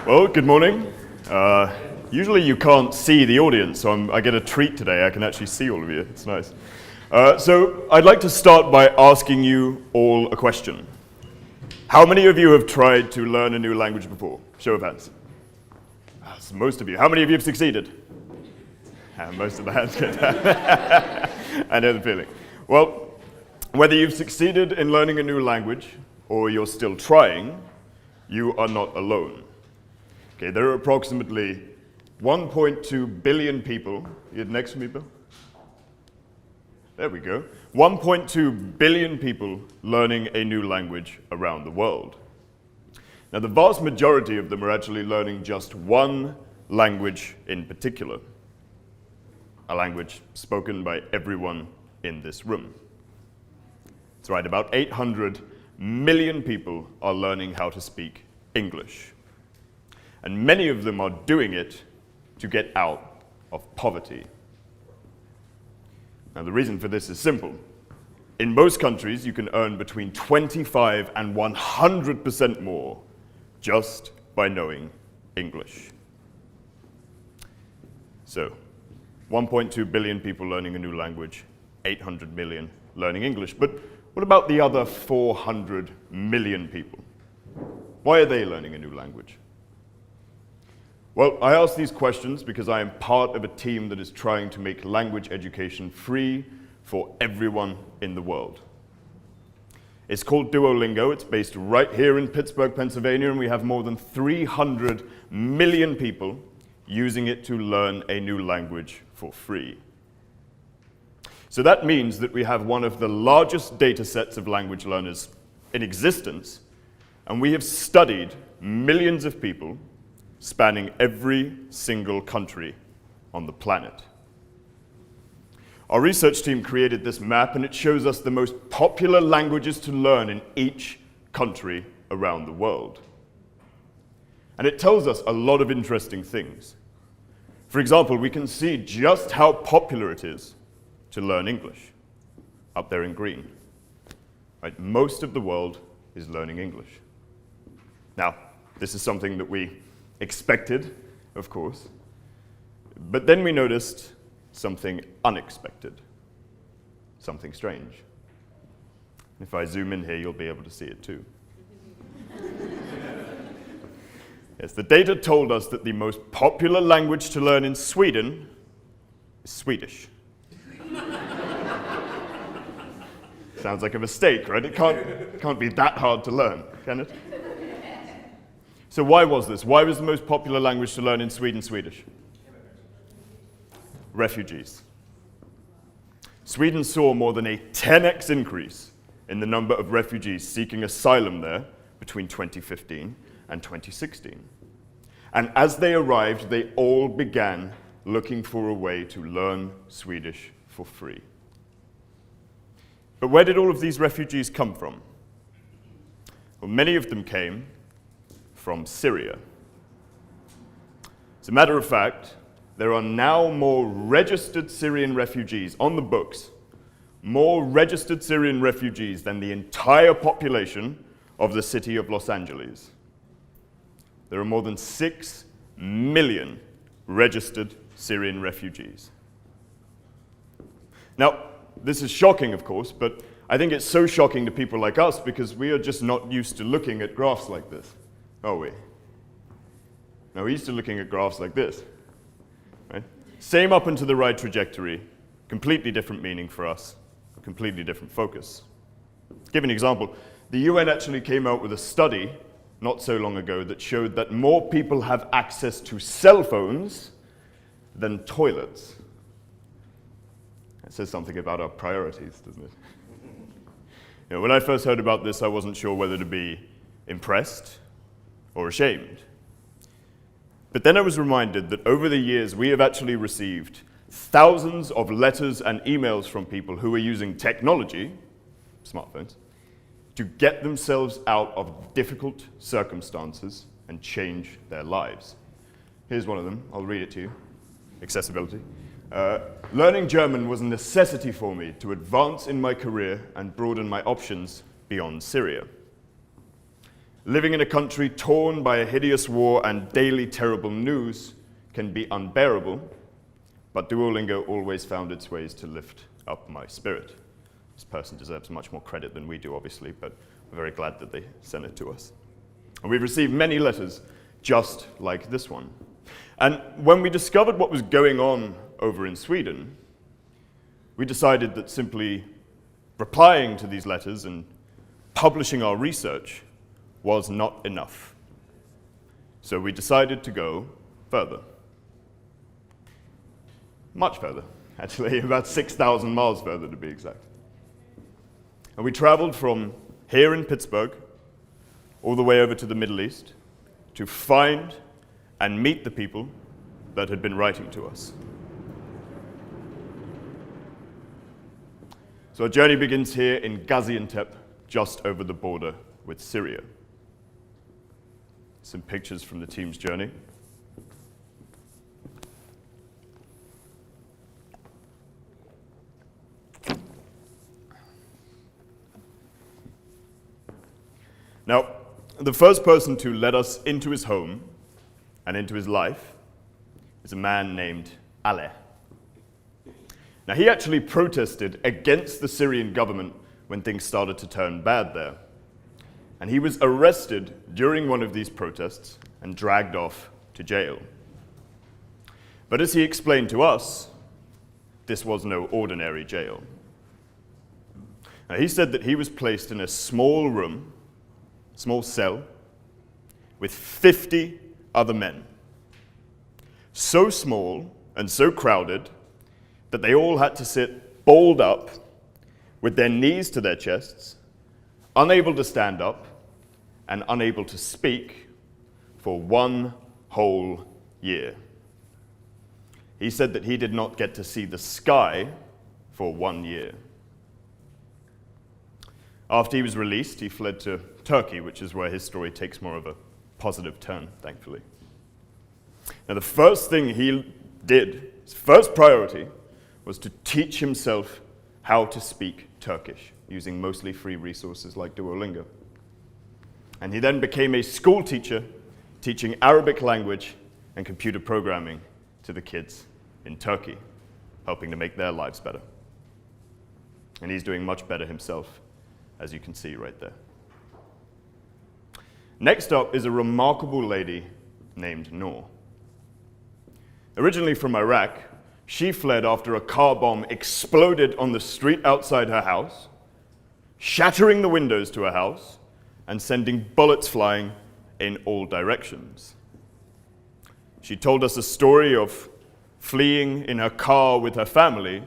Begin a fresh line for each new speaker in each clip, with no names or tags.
Well, good morning. Usually you can't see the audience, so I get a treat today. I can actually see all of you. It's nice. So I'd like to start by asking you all a question. How many of you have tried to learn a new language before? Show of hands. That's most of you. How many of you have succeeded? Most of the hands get down. I know the feeling. Well, whether you've succeeded in learning a new language or you're still trying, you are not alone. Okay, there are approximately 1.2 billion people. You next to me, Bill? There we go. 1.2 billion people learning a new language around the world. Now, the vast majority of them are actually learning just one language in particular, a language spoken by everyone in this room. That's right, about 800 million people are learning how to speak English. And many of them are doing it to get out of poverty. Now, the reason for this is simple. In most countries, you can earn between 25 and 100% more just by knowing English. So, 1.2 billion people learning a new language, 800 million learning English. But what about the other 400 million people? Why are they learning a new language? Well, I ask these questions because I am part of a team that is trying to make language education free for everyone in the world. It's called Duolingo. It's based right here in Pittsburgh, Pennsylvania, and we have more than 300 million people using it to learn a new language for free. So that means that we have one of the largest data sets of language learners in existence, and we have studied millions of people spanning every single country on the planet. Our research team created this map, and it shows us the most popular languages to learn in each country around the world. And it tells us a lot of interesting things. For example, we can see just how popular it is to learn English, up there in green. Right? Most of the world is learning English. Now, this is something that we expected, of course, but then we noticed something unexpected, something strange. If I zoom in here, you'll be able to see it too. Yes, the data told us that the most popular language to learn in Sweden is Swedish. Sounds like a mistake, right? It can't be that hard to learn, can it? So why was this? Why was the most popular language to learn in Sweden Swedish? Refugees. Sweden saw more than a 10x increase in the number of refugees seeking asylum there between 2015 and 2016. And as they arrived, they all began looking for a way to learn Swedish for free. But where did all of these refugees come from? Well, many of them came from Syria. As a matter of fact, there are now more registered Syrian refugees on the books, more registered Syrian refugees than the entire population of the city of Los Angeles. There are more than 6 million registered Syrian refugees. Now, this is shocking, of course, but I think it's so shocking to people like us because we are just not used to looking at graphs like this. Are we? No, we're used to looking at graphs like this. Right? Same up and to the right trajectory, completely different meaning for us, completely different focus. To give an example, the UN actually came out with a study not so long ago that showed that more people have access to cell phones than toilets. That says something about our priorities, doesn't it? You know, when I first heard about this, I wasn't sure whether to be impressed or ashamed. But then I was reminded that over the years we have actually received thousands of letters and emails from people who are using technology, smartphones, to get themselves out of difficult circumstances and change their lives. Here's one of them. I'll read it to you. Accessibility. Learning German was a necessity for me to advance in my career and broaden my options beyond Syria. Living in a country torn by a hideous war and daily terrible news can be unbearable, but Duolingo always found its ways to lift up my spirit. This person deserves much more credit than we do, obviously, but we're very glad that they sent it to us. And we've received many letters just like this one. And when we discovered what was going on over in Sweden, we decided that simply replying to these letters and publishing our research was not enough. So we decided to go further. Much further, actually, about 6,000 miles further to be exact. And we traveled from here in Pittsburgh all the way over to the Middle East to find and meet the people that had been writing to us. So our journey begins here in Gaziantep, just over the border with Syria. Some pictures from the team's journey. Now, the first person to let us into his home and into his life is a man named Ale. Now, he actually protested against the Syrian government when things started to turn bad there. And he was arrested during one of these protests and dragged off to jail. But as he explained to us, this was no ordinary jail. Now, he said that he was placed in a small room, small cell, with 50 other men. So small and so crowded that they all had to sit balled up with their knees to their chests, unable to stand up and unable to speak for 1 whole year. He said that he did not get to see the sky for 1 year. After he was released, he fled to Turkey, which is where his story takes more of a positive turn, thankfully. Now, the first thing he did, his first priority, was to teach himself how to speak Turkish, using mostly free resources like Duolingo. And he then became a school teacher, teaching Arabic language and computer programming to the kids in Turkey, helping to make their lives better. And he's doing much better himself, as you can see right there. Next up is a remarkable lady named Noor. Originally from Iraq, she fled after a car bomb exploded on the street outside her house, shattering the windows to her house and sending bullets flying in all directions. She told us a story of fleeing in her car with her family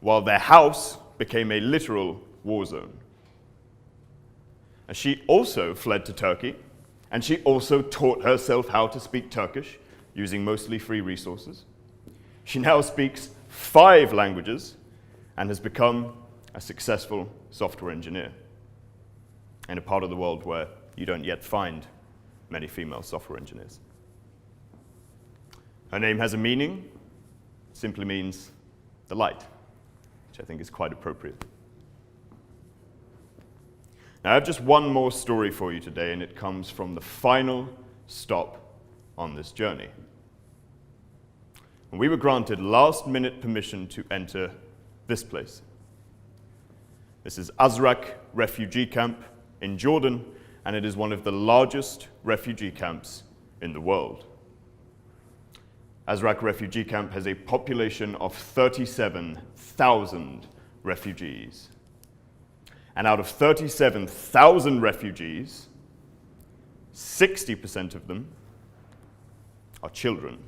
while their house became a literal war zone. And she also fled to Turkey, and she also taught herself how to speak Turkish using mostly free resources. She now speaks 5 languages and has become a successful software engineer in a part of the world where you don't yet find many female software engineers. Her name has a meaning. It simply means the light, which I think is quite appropriate. Now, I have just one more story for you today, and it comes from the final stop on this journey. And we were granted last-minute permission to enter this place. This is Azraq refugee camp in Jordan, and it is one of the largest refugee camps in the world. Azraq refugee camp has a population of 37,000 refugees. And out of 37,000 refugees, 60% of them are children.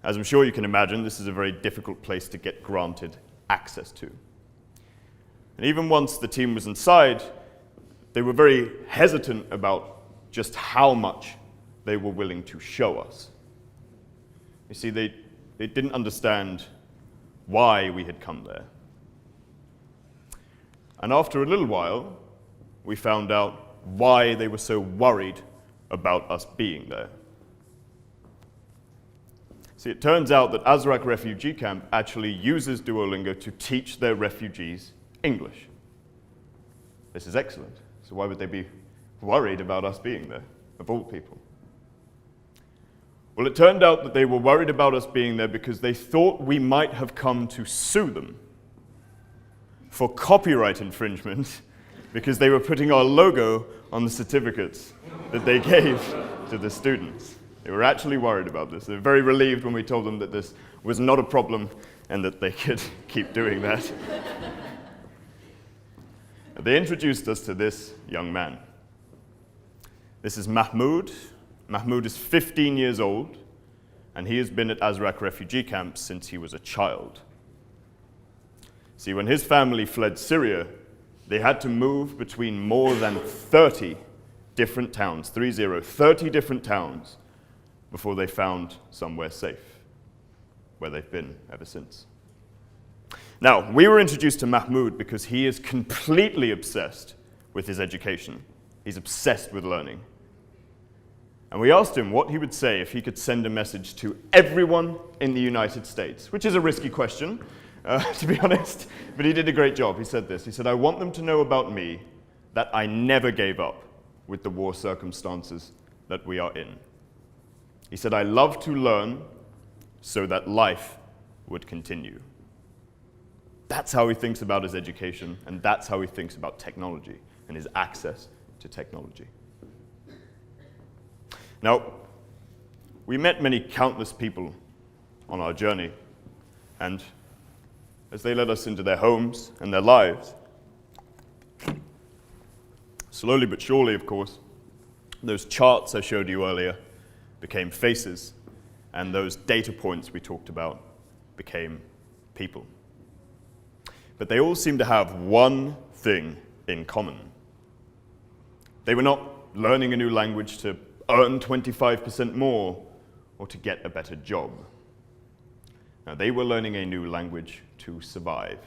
As I'm sure you can imagine, this is a very difficult place to get granted access to. And even once the team was inside, they were very hesitant about just how much they were willing to show us. You see, they didn't understand why we had come there. And after a little while, we found out why they were so worried about us being there. See, it turns out that Azraq refugee camp actually uses Duolingo to teach their refugees English. This is excellent. So why would they be worried about us being there, of all people? Well, it turned out that they were worried about us being there because they thought we might have come to sue them for copyright infringement because they were putting our logo on the certificates that they gave to the students. They were actually worried about this. They were very relieved when we told them that this was not a problem and that they could keep doing that. They introduced us to this young man. This is Mahmoud. Mahmoud is 15 years old, and he has been at Azraq refugee camp since he was a child. See, when his family fled Syria, they had to move between more than 30 different towns, 30 different towns, before they found somewhere safe, where they've been ever since. Now, we were introduced to Mahmoud because he is completely obsessed with his education. He's obsessed with learning. And we asked him what he would say if he could send a message to everyone in the United States, which is a risky question, to be honest, but he did a great job. He said this. He said, "I want them to know about me that I never gave up with the war circumstances that we are in." He said, "I love to learn so that life would continue." That's how he thinks about his education, and that's how he thinks about technology and his access to technology. Now, we met many countless people on our journey, and as they led us into their homes and their lives, slowly but surely, of course, those charts I showed you earlier became faces, and those data points we talked about became people. But they all seem to have one thing in common. They were not learning a new language to earn 25% more or to get a better job. Now, they were learning a new language to survive.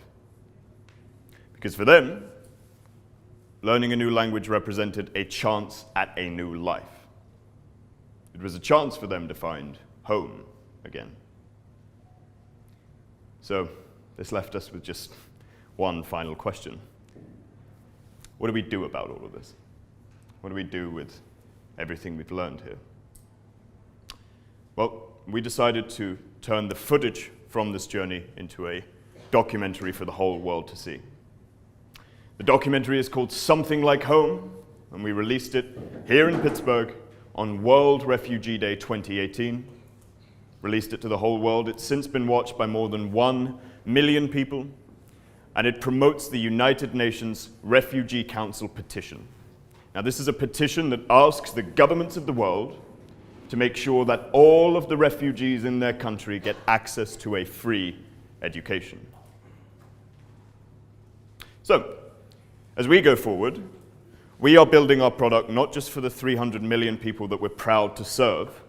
Because for them, learning a new language represented a chance at a new life. It was a chance for them to find home again. So this left us with just one final question. What do we do about all of this? What do we do with everything we've learned here? Well, we decided to turn the footage from this journey into a documentary for the whole world to see. The documentary is called Something Like Home, and we released it here in Pittsburgh on World Refugee Day 2018. Released it to the whole world. It's since been watched by more than 1 million people, and it promotes the United Nations Refugee Council petition. Now, this is a petition that asks the governments of the world to make sure that all of the refugees in their country get access to a free education. So, as we go forward, we are building our product not just for the 300 million people that we're proud to serve,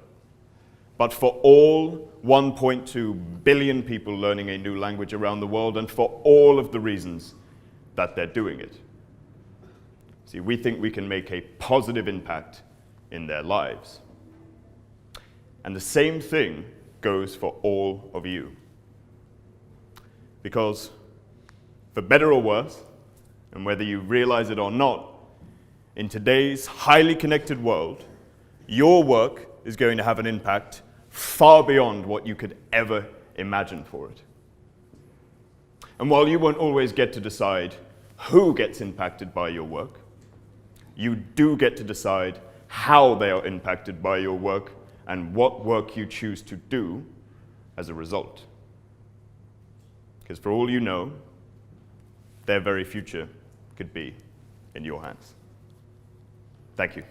but for all 1.2 billion people learning a new language around the world, and for all of the reasons that they're doing it. See, we think we can make a positive impact in their lives. And the same thing goes for all of you. Because, for better or worse, and whether you realize it or not, in today's highly connected world, your work is going to have an impact far beyond what you could ever imagine for it. And while you won't always get to decide who gets impacted by your work, you do get to decide how they are impacted by your work and what work you choose to do as a result. Because for all you know, their very future could be in your hands. Thank you.